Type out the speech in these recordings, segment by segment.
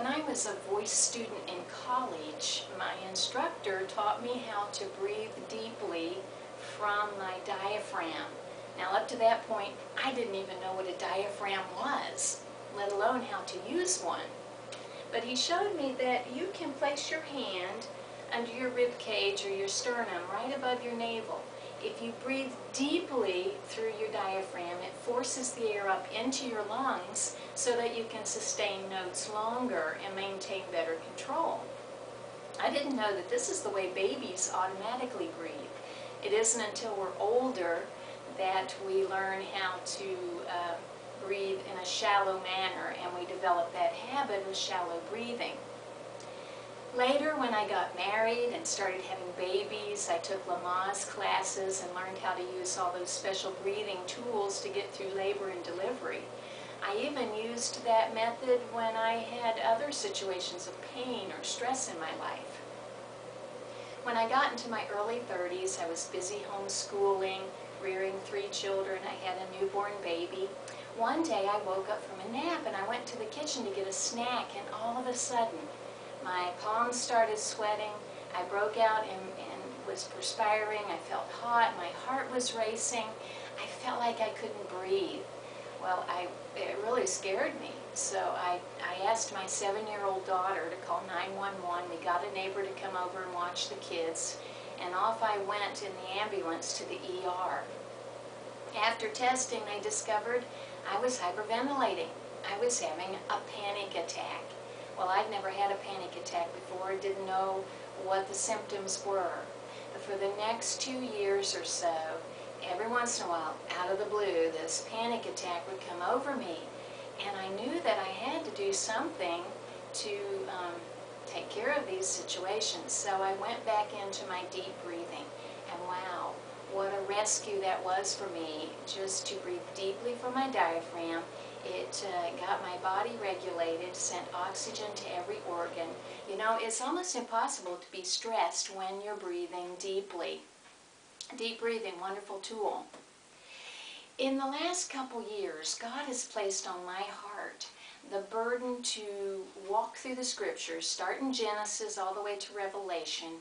When I was a voice student in college, my instructor taught me how to breathe deeply from my diaphragm. Now, up to that point, I didn't even know what a diaphragm was, let alone how to use one. But he showed me that you can place your hand under your rib cage or your sternum right above your navel. If you breathe deeply through your diaphragm, it forces the air up into your lungs so that you can sustain notes longer and maintain better control. I didn't know that this is the way babies automatically breathe. It isn't until we're older that we learn how to breathe in a shallow manner, and we develop that habit of shallow breathing. Later, when I got married and started having babies, I took Lamaze classes and learned how to use all those special breathing tools to get through labor and delivery. I even used that method when I had other situations of pain or stress in my life. When I got into my early 30s, I was busy homeschooling, rearing 3 children. I had a newborn baby. One day I woke up from a nap and I went to the kitchen to get a snack, and all of a sudden my palms started sweating. I broke out and was perspiring. I felt hot. My heart was racing. I felt like I couldn't breathe. Well, it really scared me. So I asked my 7-year-old daughter to call 911. We got a neighbor to come over and watch the kids, and off I went in the ambulance to the ER. After testing, they discovered I was hyperventilating. I was having a panic attack. Well, I'd never had a panic attack before, didn't know what the symptoms were. But for the next 2 years or so, every once in a while, out of the blue, this panic attack would come over me. And I knew that I had to do something to take care of these situations. So I went back into my deep breathing. And wow, what a rescue that was for me, just to breathe deeply from my diaphragm. It got my body regulated, sent oxygen to every organ. You know, it's almost impossible to be stressed when you're breathing deeply. Deep breathing, wonderful tool. In the last couple years, God has placed on my heart the burden to walk through the scriptures, start in Genesis all the way to Revelation,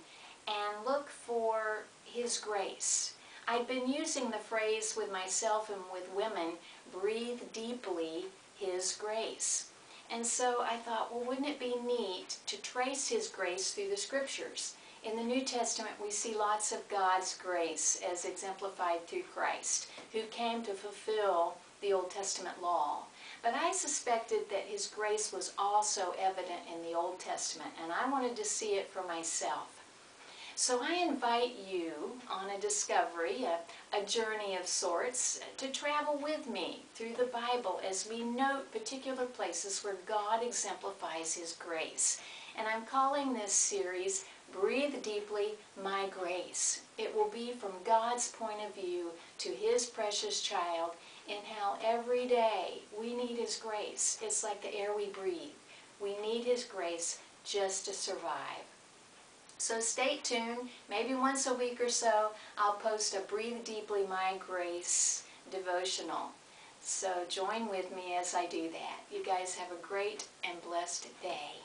and look for His grace. I've been using the phrase with myself and with women, breathe deeply His grace. And so I thought, well, wouldn't it be neat to trace His grace through the scriptures? In the New Testament, we see lots of God's grace as exemplified through Christ, who came to fulfill the Old Testament law. But I suspected that His grace was also evident in the Old Testament, and I wanted to see it for myself. So I invite you on a discovery, a journey of sorts, to travel with me through the Bible as we note particular places where God exemplifies His grace. And I'm calling this series, Breathe Deeply, My Grace. It will be from God's point of view to His precious child, in how every day we need His grace. It's like the air we breathe. We need His grace just to survive. So stay tuned. Maybe once a week or so, I'll post a Breathe Deeply, My Grace devotional. So join with me as I do that. You guys have a great and blessed day.